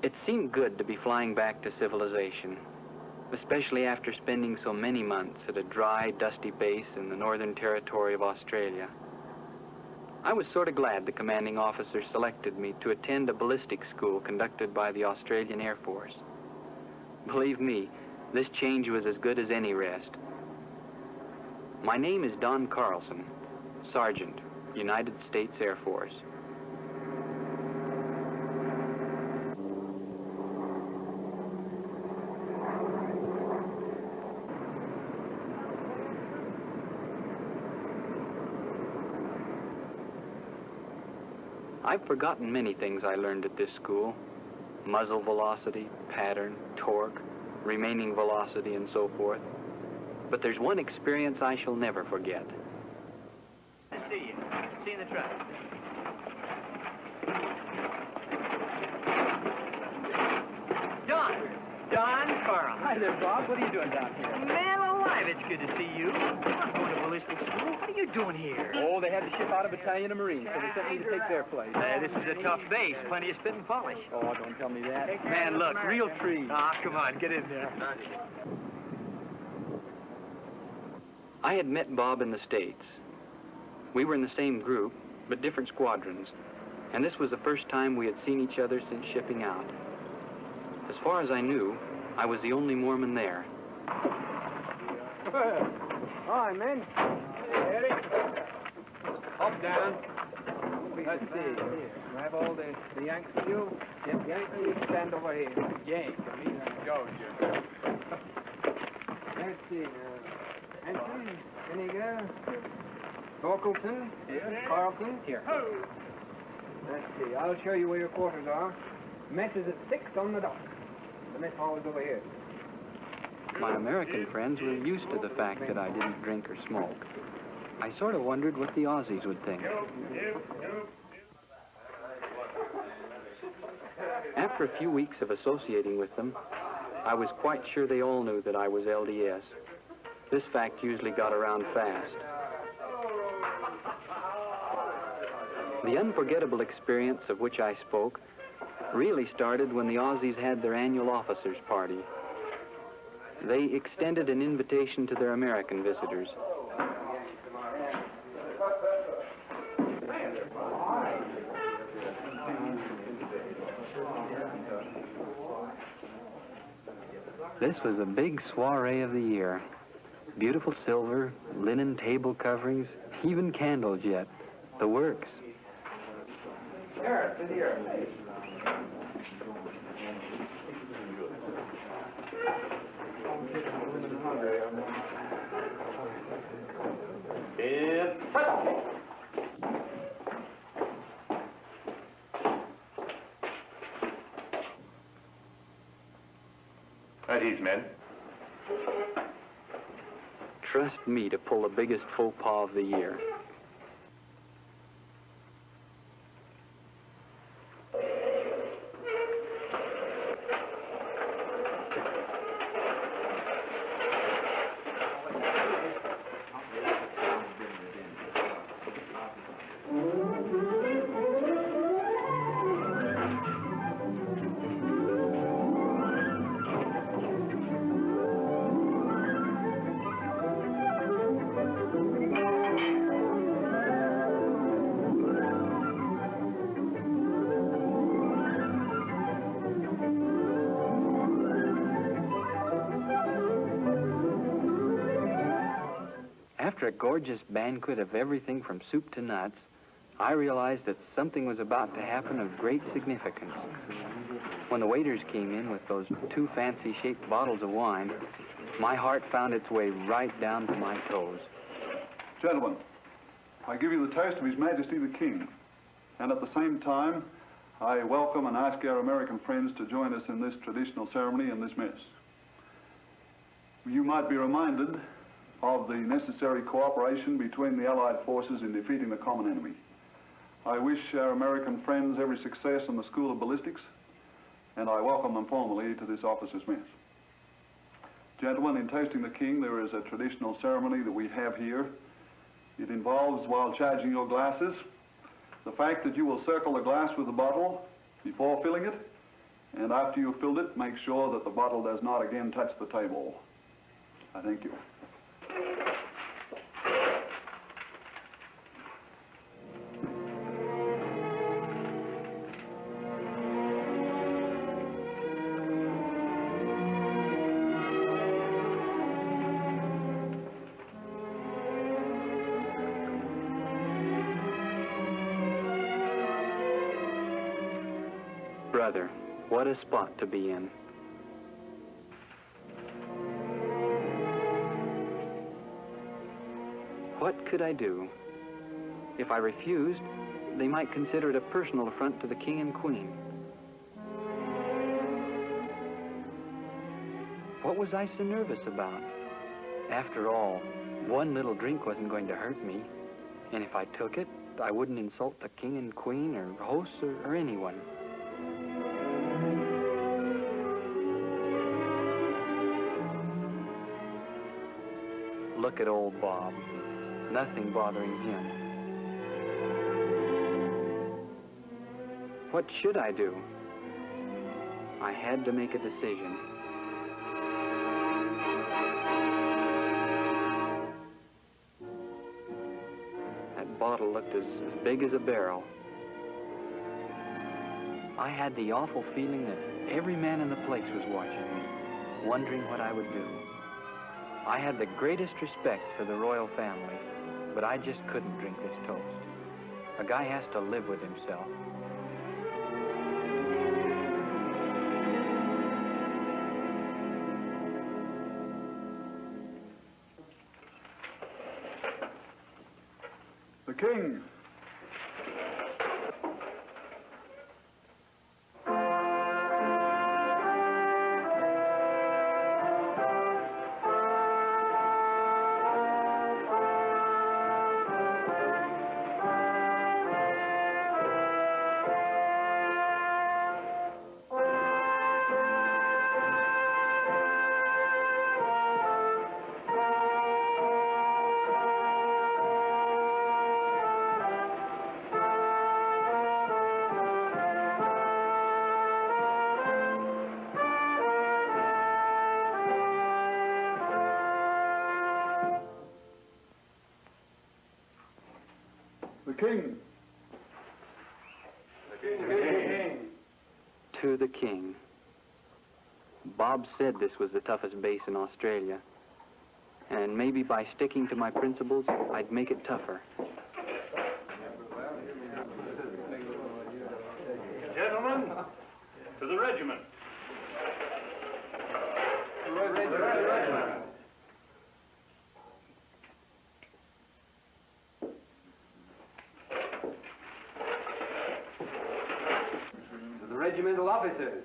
It seemed good to be flying back to civilization, especially after spending so many months at a dry, dusty base in the Northern Territory of Australia. I was sort of glad the commanding officer selected me to attend a ballistics school conducted by the Australian Air Force. Believe me, this change was as good as any rest. My name is Don Carlson, Sergeant, United States Air Force. I've forgotten many things I learned at this school. Muzzle velocity, pattern, torque, remaining velocity, and so forth. But there's one experience I shall never forget. I see you. See you in the truck. Don Carl. Hi there, Bob. What are you doing down here? Man alive, it's good to see you. I'm not going to ballistic school. What are you doing here? Oh, they had to ship out a battalion of Marines, so they sent me to take their place. This is a tough base. Plenty of spit and polish. Oh, don't tell me that. Man, look, real trees. Ah, come on, get in there. I had met Bob in the States. We were in the same group, but different squadrons, and this was the first time we had seen each other since shipping out. As far as I knew, I was the only Mormon there. Hi, men. Ready? Up, down. Let's see. Here. Grab all the Yanks for you. Yep, Yanks, you stand over here. Yank. I mean, go, Jim. Let's see. Anthony, Henniger, Torkelson, here. Carlson, here. Let's see. I'll show you where your quarters are. Mess is at 6 on the dot. The mess hall is over here. My American friends were used to the fact that I didn't drink or smoke. I sort of wondered what the Aussies would think. After a few weeks of associating with them, I was quite sure they all knew that I was LDS. This fact usually got around fast. The unforgettable experience of which I spoke really started when the Aussies had their annual officers' party. They extended an invitation to their American visitors. This was a big soiree of the year. Beautiful silver, linen table coverings, even candles yet. The works. Here, sit here. At ease, men. Trust me to pull the biggest faux pas of the year. After a gorgeous banquet of everything from soup to nuts, I realized that something was about to happen of great significance. When the waiters came in with those 2 fancy-shaped bottles of wine, my heart found its way right down to my toes. Gentlemen, I give you the toast of His Majesty the King, and at the same time, I welcome and ask our American friends to join us in this traditional ceremony and this mess. You might be reminded of the necessary cooperation between the Allied forces in defeating the common enemy. I wish our American friends every success in the School of Ballistics, and I welcome them formally to this officers' mess. Gentlemen, in toasting the King, there is a traditional ceremony that we have here. It involves, while charging your glasses, the fact that you will circle the glass with the bottle before filling it, And after you've filled it, make sure that the bottle does not again touch the table. I thank you. Brother, what a spot to be in. What could I do? If I refused, they might consider it a personal affront to the king and queen. What was I so nervous about? After all, one little drink wasn't going to hurt me. And if I took it, I wouldn't insult the king and queen or hosts or anyone. Look at old Bob. Nothing bothering him. What should I do? I had to make a decision. That bottle looked as big as a barrel. I had the awful feeling that every man in the place was watching me, wondering what I would do. I had the greatest respect for the royal family, but I just couldn't drink this toast. A guy has to live with himself. The king. The king. The king. To the king. Bob said this was the toughest base in Australia. And maybe by sticking to my principles, I'd make it tougher. Gentlemen, to the regiment. Regimental officers.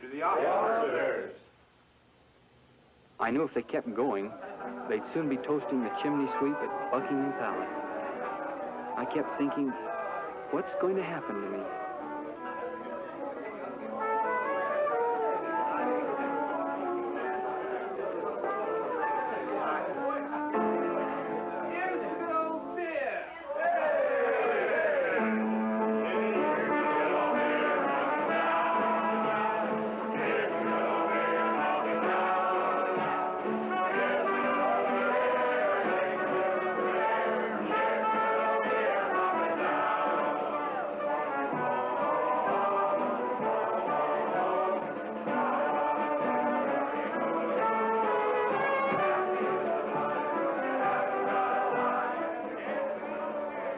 To the officers. I knew if they kept going, they'd soon be toasting the chimney sweep at Buckingham Palace. I kept thinking, what's going to happen to me?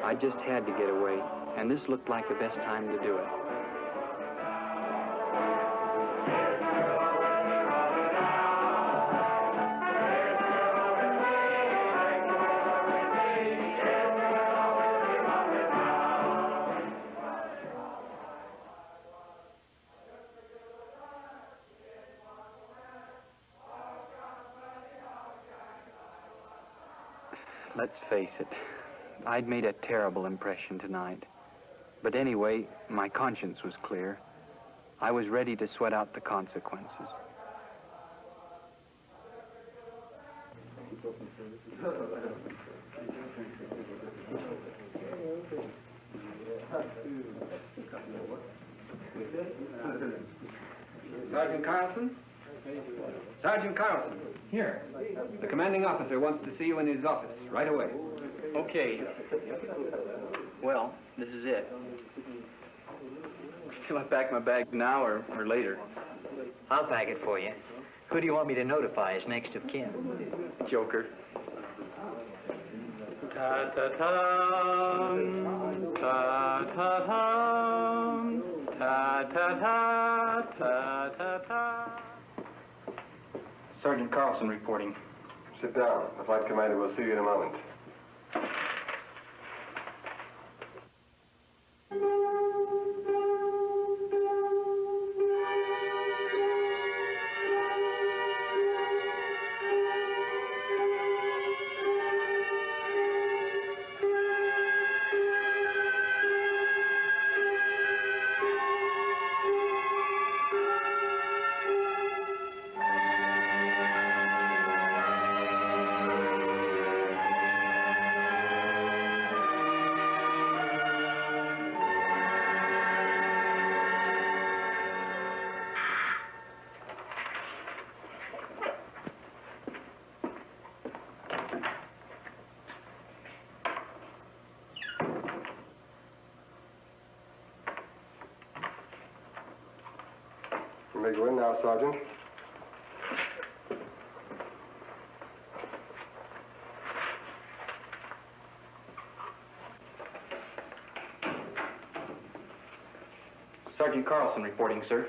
I just had to get away, and this looked like the best time to do it. Let's face it, I'd made a terrible impression tonight. But anyway, my conscience was clear. I was ready to sweat out the consequences. Sergeant Carlson? Sergeant Carlson. Here. The commanding officer wants to see you in his office right away. Okay. Well, this is it. Shall I pack my bag now or later? I'll pack it for you. Who do you want me to notify as next of kin? Joker. Ta-ta-tam, ta-ta-tam, ta-ta-ta, ta-ta-ta. Sergeant Carlson reporting. Sit down. The flight commander will see you in a moment. You may go in now, Sergeant. Sergeant Carlson reporting, sir.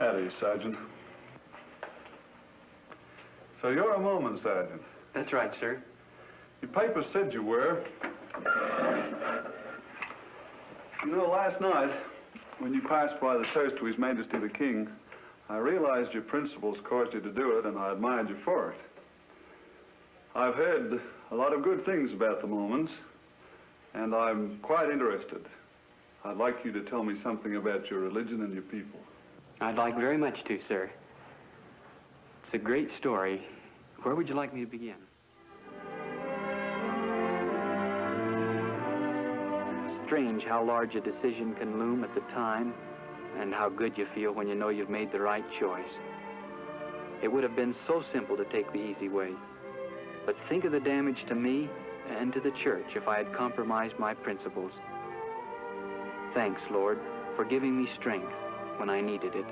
Howdy, Sergeant. So you're a Mormon, Sergeant. That's right, sir. Your paper said you were. You know, last night, when you passed by the toast to His Majesty the King, I realized your principles caused you to do it, and I admired you for it. I've heard a lot of good things about the Mormons, and I'm quite interested. I'd like you to tell me something about your religion and your people. I'd like very much to, sir. It's a great story. Where would you like me to begin? Strange how large a decision can loom at the time, and how good you feel when you know you've made the right choice. It would have been so simple to take the easy way. But think of the damage to me and to the church if I had compromised my principles. Thanks, Lord, for giving me strength when I needed it.